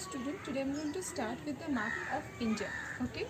student. Today I'm going to start with the map of India. Okay.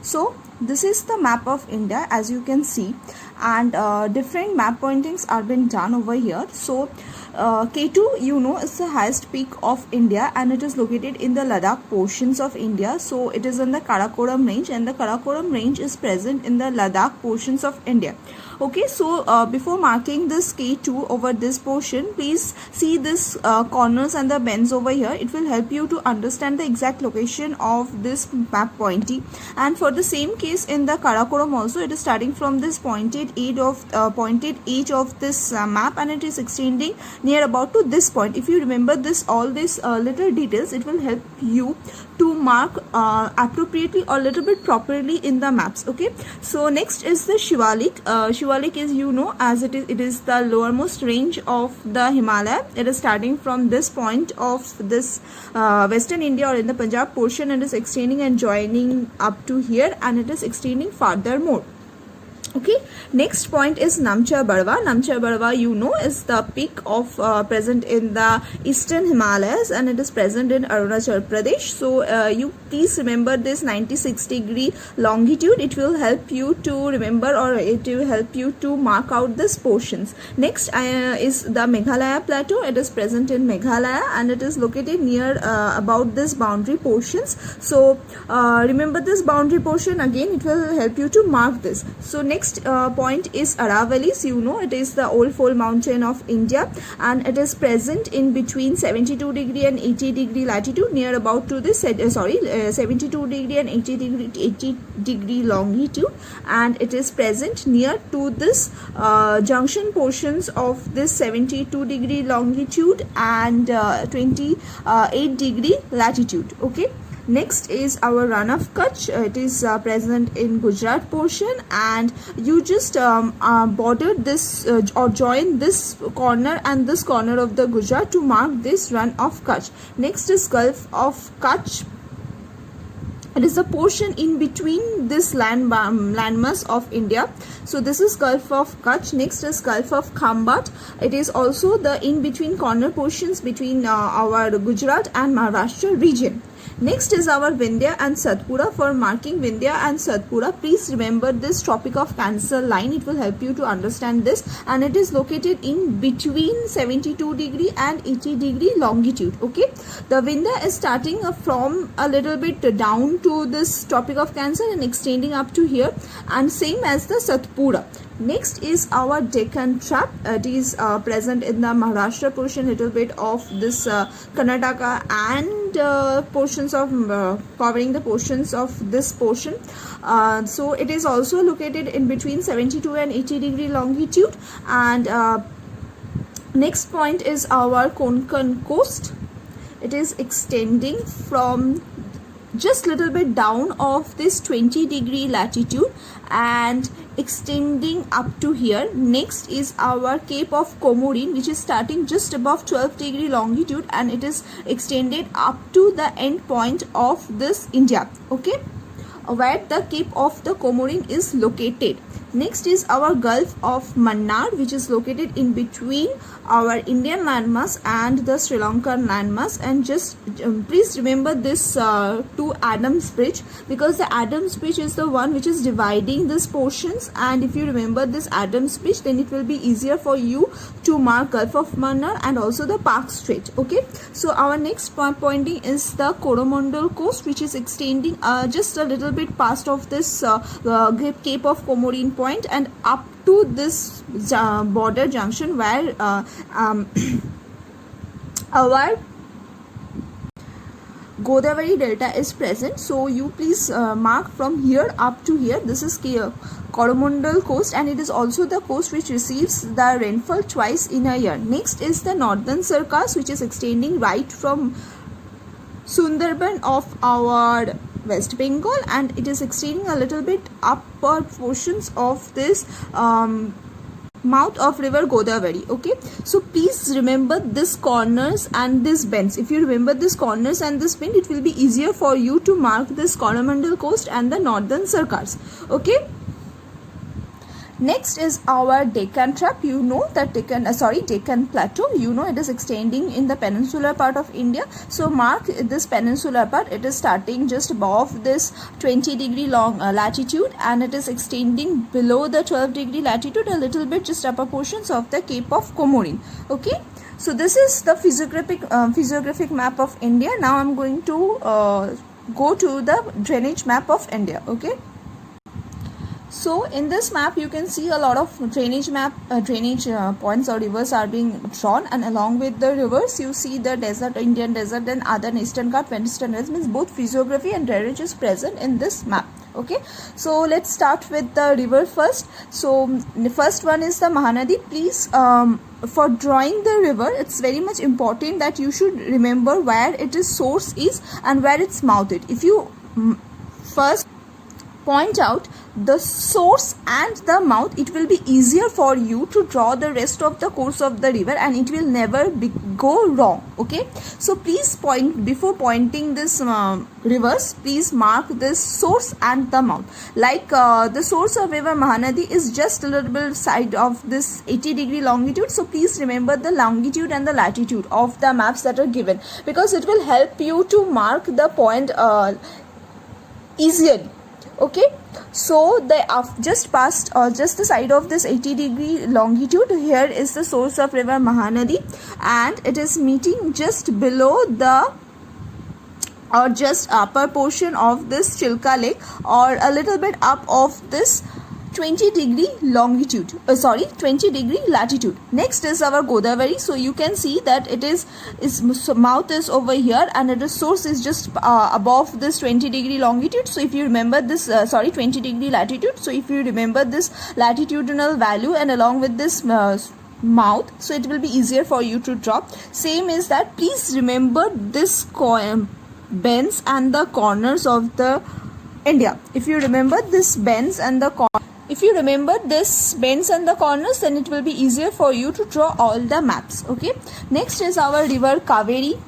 So this is the map of India, as you can see, and different map pointings are been done over here. So K2 is the highest peak of India and it is located in the Ladakh portions of India. So it is in the Karakoram range, and the Karakoram range is present in the Ladakh portions of India. Okay, so before marking this K2 over this portion, please see this corners and the bends over here. It will help you to understand the exact location of this map pointing. And for the same case in the Karakoram also, it is starting from this pointed edge of this map, and it is extending near about to this point. If you remember this, all these little details, it will help you to mark appropriately or little bit properly in the maps. Okay, so next is the Shivalik. Shivalik is, as it is the lowermost range of the Himalaya. It is starting from this point of this western India or in the Punjab portion, and is extending and joining up to here, and it is extending furthermore. Okay, next point is Namcha Barwa. Namcha Barwa, is the peak of present in the eastern Himalayas, and it is present in Arunachal Pradesh. So you please remember this 96-degree longitude. It will help you to remember, or it will help you to mark out these portions. Next is the Meghalaya Plateau. It is present in Meghalaya, and it is located near about this boundary portions. So remember this boundary portion again. It will help you to mark this. So next point is Aravallis. It is the old fold mountain of India, and it is present in between 72-degree and 80-degree latitude, near about to this 72-degree and 80-degree longitude, and it is present near to this junction portions of this 72-degree longitude and 28-degree latitude. Okay. Next is our Rann of Kutch. It is present in Gujarat portion, and you just border this or join this corner and this corner of the Gujarat to mark this Rann of Kutch. Next is Gulf of Kutch. It is a portion in between this landmass of India. So this is Gulf of Kutch. Next is Gulf of Khambat. It is also the in-between corner portions between our Gujarat and Maharashtra region. Next is our Vindhya and Satpura. For marking Vindhya and Satpura, please remember this Tropic of Cancer line. It will help you to understand this, and it is located in between 72-degree and 80-degree longitude. Okay, the Vindhya is starting from a little bit down to this Tropic of Cancer and extending up to here, and same as the Satpura. Next is our Deccan Trap. It is present in the Maharashtra portion, little bit of this Karnataka and portions of covering the portions of this portion. So it is also located in between 72 and 80-degree longitude. And next point is our Konkan coast. It is extending from just little bit down of this 20-degree latitude and extending up to here. Next is our Cape of Comorin, which is starting just above 12-degree longitude, and it is extended up to the end point of this India. Okay, where the Cape of the Comorin is located. Next is our Gulf of Mannar, which is located in between our Indian landmass and the Sri Lankan landmass. And just please remember this two Adams Bridge, because the Adams Bridge is the one which is dividing these portions, and if you remember this Adams Bridge, then it will be easier for you to mark Gulf of Mannar and also the Park Strait. Okay, so our next pointing is the Coromandel coast, which is extending just a little bit past of this Cape of Comorin point and up to this border junction where our Godavari Delta is present. So you please mark from here up to here. This is Coromandel coast, and it is also the coast which receives the rainfall twice in a year. Next is the Northern Circus, which is extending right from Sundarban of our West Bengal, and it is extending a little bit upper portions of this mouth of river Godavari. Okay, so please remember this corners and this bends. If you remember this corners and this bend, it will be easier for you to mark this Coromandel coast and the Northern Circus. Okay, Next is our Deccan Trap. You know that Deccan Plateau. You know it is extending in the peninsular part of India. So mark this peninsular part. It is starting just above this 20-degree long latitude, and it is extending below the 12-degree latitude a little bit, just upper portions of the Cape of Comorin. Okay. So this is the physiographic map of India. Now I'm going to go to the drainage map of India. Okay. So in this map you can see a lot of drainage points or rivers are being drawn, and along with the rivers you see the desert, Indian desert, and other Eastern Ghat, Western Ghats, means both physiography and drainage is present in this map. Okay, so let's start with the river first. So the first one is the Mahanadi. Please, for drawing the river, it's very much important that you should remember where its source is and where its mouth is. If you first point out the source and the mouth, it will be easier for you to draw the rest of the course of the river, and it will never go wrong. Okay, so please before pointing this rivers, please mark this source and the mouth. Like the source of river Mahanadi is just a little bit side of this 80-degree longitude, so please remember the longitude and the latitude of the maps that are given, because it will help you to mark the point easily. Okay, so they are just past just the side of this 80-degree longitude. Here is the source of river Mahanadi, and it is meeting just below the or just upper portion of this Chilka Lake, or a little bit up of this 20-degree longitude, 20-degree latitude. Next is our Godavari. So you can see that its mouth is over here, and its source is just above this 20-degree longitude. So if you remember this 20-degree latitude, so if you remember this latitudinal value and along with this mouth, so it will be easier for you to draw. Same is that please remember this bends and the corners of the India. If you remember this bends and the corners, then it will be easier for you to draw all the maps. Okay, next is our river Kaveri.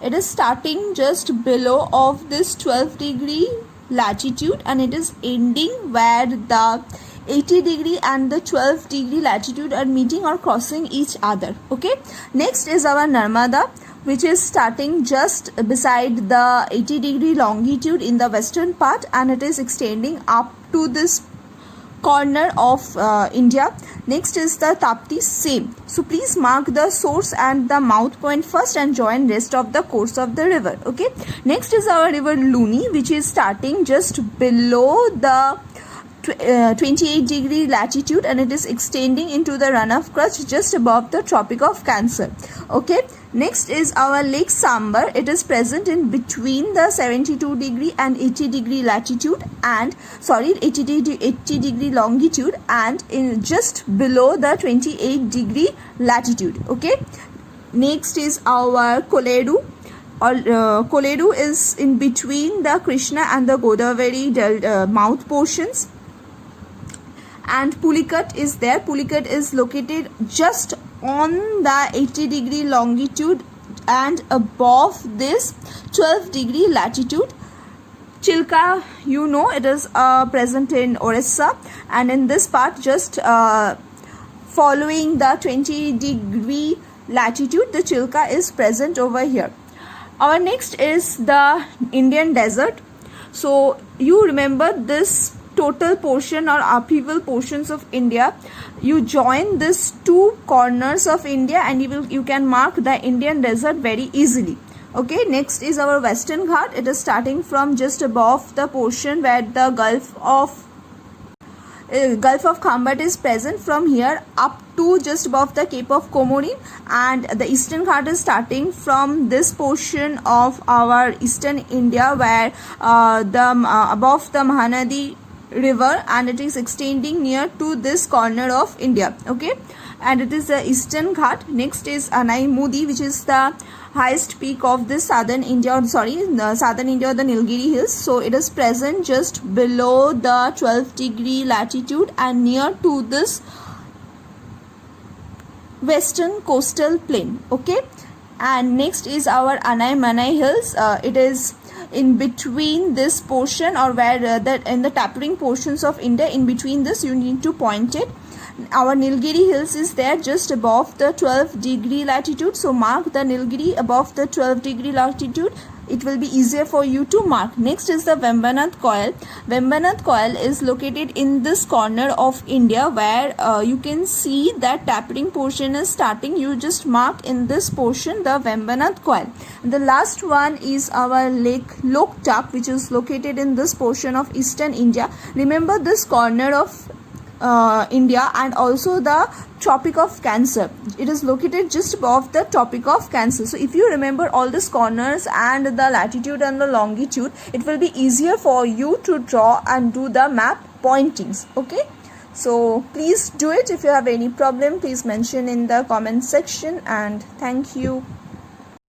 It is starting just below of this 12-degree latitude, and it is ending where the 80-degree and the 12-degree latitude are meeting or crossing each other. Okay, next is our Narmada, which is starting just beside the 80-degree longitude in the western part, and it is extending up to this corner of India. Next is the Tapti, same. So please mark the source and the mouth point first and join rest of the course of the river. Okay, next is our river Luni, which is starting just below the 28-degree latitude, and it is extending into the Run of Kutch just above the Tropic of Cancer. Okay, next is our Lake Sambar. It is present in between the 72-degree and 80-degree latitude, and 80-degree longitude, and in just below the 28-degree latitude. Okay, next is our Koledu. Koledu is in between the Krishna and the Godavari mouth portions. And Pulicat is there. Pulicat is located just on the 80-degree longitude and above this 12-degree latitude. Chilka, you know, it is present in Orissa, and in this part just following the 20-degree latitude, the Chilka is present over here. Our next is the Indian desert. So you remember this total portion or upheaval portions of India. You join these two corners of India, and you can mark the Indian desert very easily. Okay, next is our Western Ghat. It is starting from just above the portion where the Gulf of Khambat is present, from here up to just above the Cape of Comorin, and the Eastern Ghat is starting from this portion of our Eastern India where above the Mahanadi river, and it is extending near to this corner of India. Okay, and it is the Eastern Ghat. Next is Anai Mudi, which is the highest peak of this southern India, or the southern India, or the Nilgiri hills. So it is present just below the 12-degree latitude and near to this western coastal plain. Okay, and next is our Anai Manai hills. It is in between this portion, or where in the tapering portions of India, in between this you need to point it. Our Nilgiri Hills is there just above the 12-degree latitude, so mark the Nilgiri above the 12-degree latitude. It will be easier for you to mark. Next is the Vembanath Coil. Vembanath Coil is located in this corner of India, where you can see that tapering portion is starting. You just mark in this portion the Vembanath Coil. The last one is our Lake Loktak, which is located in this portion of eastern India. Remember this corner of India and also the Tropic of Cancer. It is located just above the Tropic of Cancer. So if you remember all these corners and the latitude and the longitude, it will be easier for you to draw and do the map pointings. Okay, so please do it. If you have any problem, please mention in the comment section, and thank you.